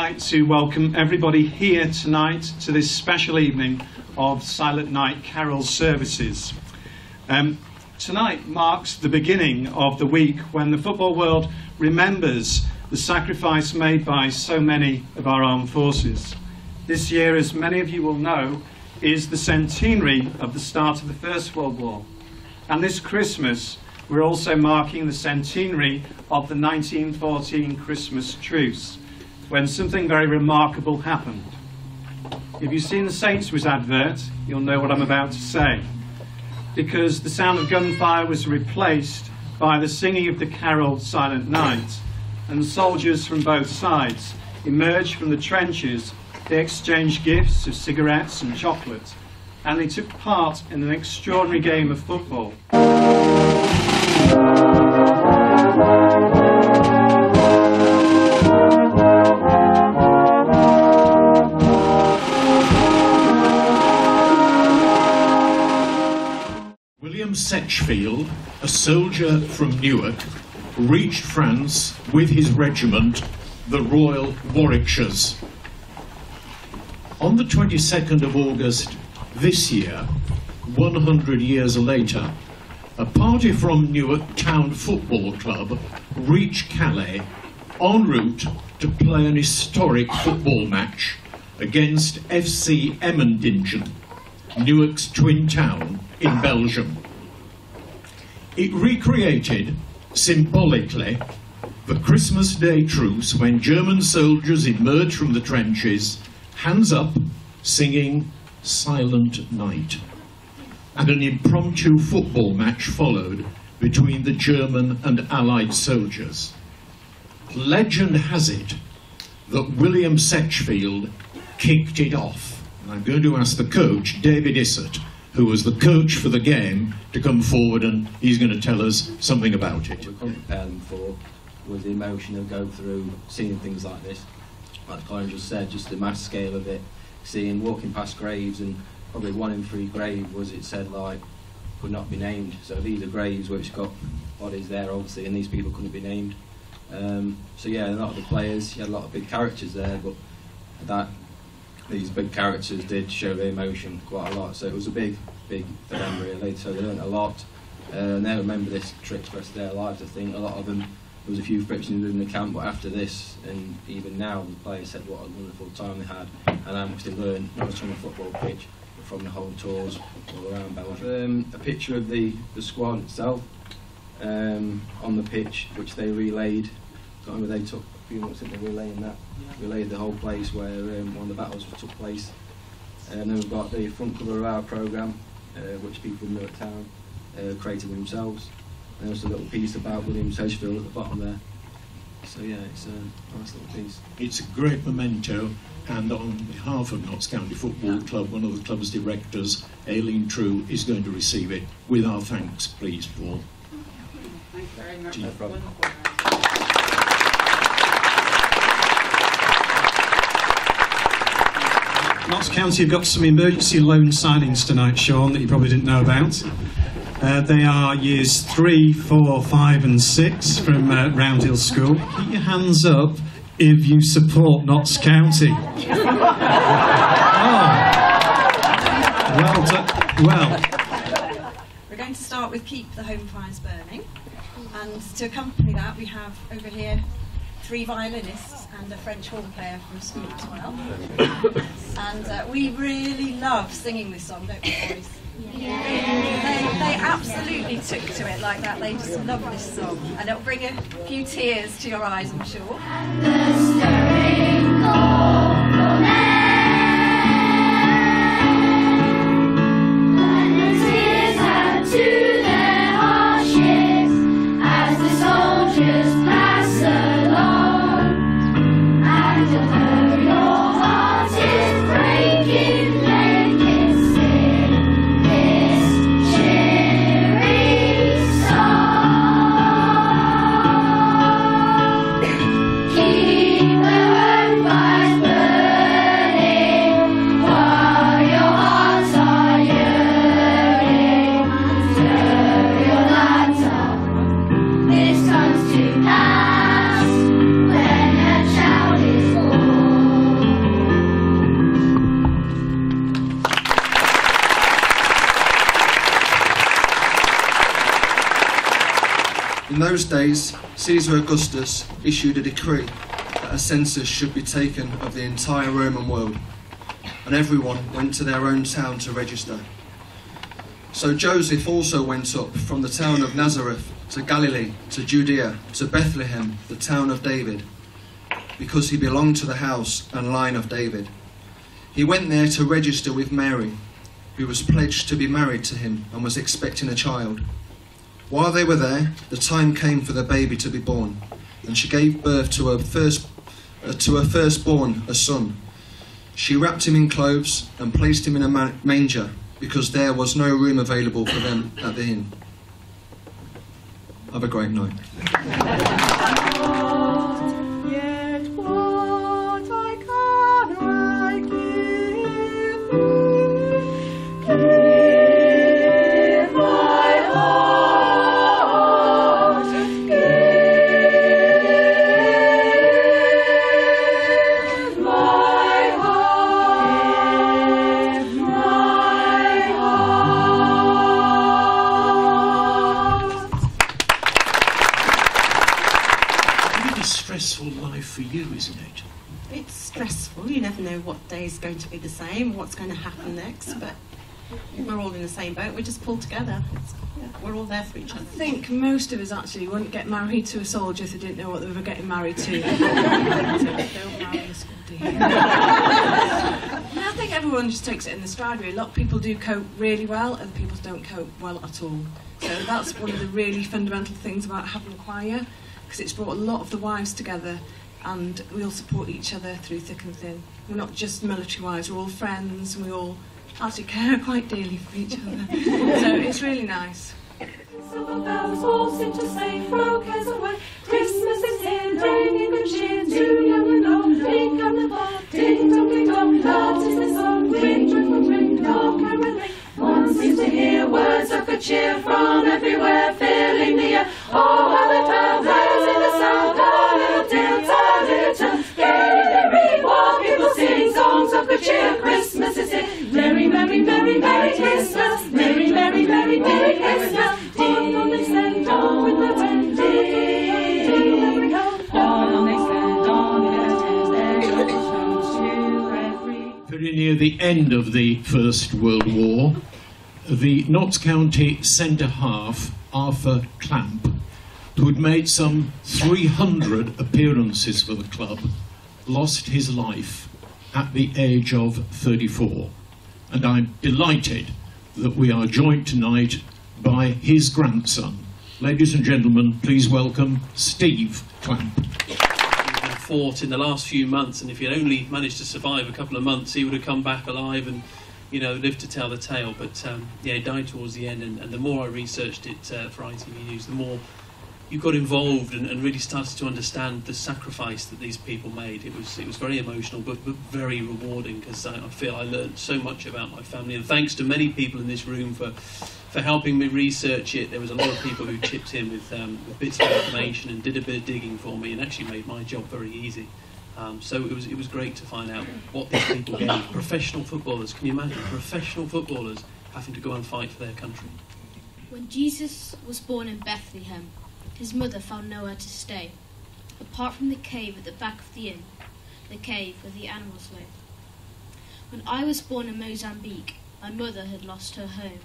like to welcome everybody here tonight to this special evening of Silent Night Carol services. Tonight marks the beginning of the week when the football world remembers the sacrifice made by so many of our armed forces. This year, as many of you will know, is the centenary of the start of the First World War. And this Christmas, we're also marking the centenary of the 1914 Christmas truce, when something very remarkable happened. If you've seen the Sainsbury's advert, you'll know what I'm about to say, because the sound of gunfire was replaced by the singing of the carol Silent Night, and soldiers from both sides emerged from the trenches. They exchanged gifts of cigarettes and chocolate, and they took part in an extraordinary game of football. William Setchfield, a soldier from Newark, reached France with his regiment, the Royal Warwickshires. On the 22nd of August this year, 100 years later, a party from Newark Town Football Club reached Calais en route to play an historic football match against FC Emmendingen, Newark's twin town in Belgium. It recreated, symbolically, the Christmas Day truce when German soldiers emerged from the trenches, hands up, singing Silent Night. And an impromptu football match followed between the German and Allied soldiers. Legend has it that William Setchfield kicked it off. And I'm going to ask the coach, David Issett, who was the coach for the game, to come forward, and he's going to tell us something about it. What we couldn't prepare them for was the emotion of going through, seeing things like this. Like Colin just said, just the mass scale of it, walking past graves, and probably 1 in 3 grave was, it said, like, could not be named. So these are graves which got bodies there, obviously, and these people couldn't be named. So yeah, a lot of the players, you had a lot of big characters there, but these big characters did show their emotion quite a lot. So it was a big for them, really. So they learned a lot. And they remember this trip for the rest of their lives. I think a lot of them, there was a few frictions within the camp, but after this, and even now, the players said what a wonderful time they had and how much they learned, not just from the football pitch, but from the whole tours all around Belgium. A picture of the squad itself on the pitch, which they relayed. I remember they took a few months into relaying that. Relayed the whole place where one of the battles took place. And then we've got the front cover of our programme, which people in Newark Town created themselves. And there's a little piece about William Setchfield at the bottom there. So yeah, it's a nice little piece. It's a great memento, and on behalf of Notts County Football Club, one of the club's directors, Aileen True, is going to receive it with our thanks, please, Paul. Thank you very much. No problem. Notts County have got some emergency loan signings tonight, Sean, that you probably didn't know about. They are years 3, 4, 5 and 6 from Roundhill School. Keep your hands up if you support Notts County. Well done. Well. We're going to start with Keep the Home Fires Burning. And to accompany that, we have over here 3 violinists and a French horn player from school as well. And we really love singing this song, don't we, boys? Yeah. They absolutely took to it like that. They just love this song, and it'll bring a few tears to your eyes, I'm sure. And the stirring of the land, and the tears add to their harshness as the soldiers pass along, and although your heart is breaking, they can sing this cheery song. Keep the home fires burning. those days, Caesar Augustus issued a decree that a census should be taken of the entire Roman world, and everyone went to their own town to register. So Joseph also went up from the town of Nazareth to Galilee, to Judea, to Bethlehem, the town of David, because he belonged to the house and line of David. He went there to register with Mary, who was pledged to be married to him and was expecting a child. While they were there, the time came for the baby to be born, and she gave birth to her firstborn, a son. She wrapped him in clothes and placed him in a manger, because there was no room available for them at the inn. Have a great night. Yet what I can I give thee? Give my heart, give my heart, my heart. Really stressful life for you, isn't it? It's stressful. You never know what day is going to be the same, what's going to happen next, but we're all in the same boat. We just pull together. We're all there for each other. I think most of us actually wouldn't get married to a soldier if they didn't know what they were getting married to. So don't marry a school, do you? I think everyone just takes it in the stride, really. A lot of people do cope really well, other people don't cope well at all. So that's one of the really fundamental things about having a choir, because it's brought a lot of the wives together, and we all support each other through thick and thin. We're not just military wives, we're all friends, and we all actually care quite dearly for each other. So it's really nice. Silver bells all seem to say, throw cares away. Christmas is here, bringing good cheer to young and old. Ding on the bell, ding dong ding dong, that is the song. Ring, ring, ring, no caroling. One seems to hear words of good cheer from everywhere, filling the air. Oh, how the bells rise in the sound, a little dance, a little chant. Gay, merry, while people sing songs of good cheer. Christmas is here. Merry, merry, merry, merry Christmas. Merry, merry, merry, merry Christmas. Ding on they stand on with the wind. Ding every home. On they stand on their toes to every. Very near the end of the First World War, the Notts County centre half, Arthur Clamp, who had made some 300 appearances for the club, lost his life at the age of 34. And I'm delighted that we are joined tonight by his grandson. Ladies and gentlemen, please welcome Steve Clamp. Fought in the last few months, and if he'd only managed to survive a couple of months, he would have come back alive and, you know, lived to tell the tale. But yeah, he died towards the end, and the more I researched it for ITV News, the more you got involved and really started to understand the sacrifice that these people made. It was very emotional, but very rewarding, because I feel I learned so much about my family. And thanks to many people in this room for helping me research it. There was a lot of people who chipped in with bits of information and did a bit of digging for me, and actually made my job very easy. So it was great to find out what these people gave. Professional footballers, can you imagine? Professional footballers having to go and fight for their country. When Jesus was born in Bethlehem, his mother found nowhere to stay, apart from the cave at the back of the inn, the cave where the animals live. When I was born in Mozambique, my mother had lost her home.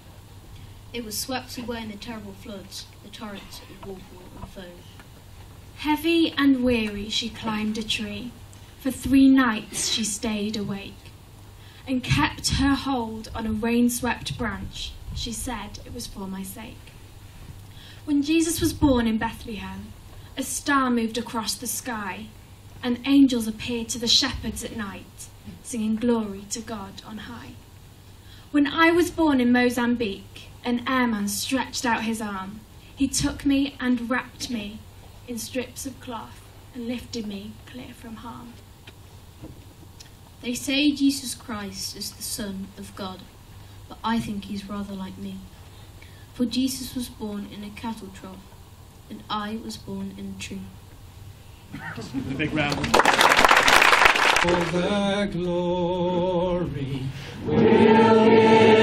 It was swept away in the terrible floods, the torrents of water and foam. Heavy and weary she climbed a tree. For 3 nights she stayed awake, and kept her hold on a rain-swept branch. She said it was for my sake. When Jesus was born in Bethlehem, a star moved across the sky, and angels appeared to the shepherds at night, singing glory to God on high. When I was born in Mozambique, an airman stretched out his arm. He took me and wrapped me in strips of cloth and lifted me clear from harm. They say Jesus Christ is the Son of God, but I think he's rather like me. For Jesus was born in a cattle trough, and I was born in a tree. A big round. For the glory We'll give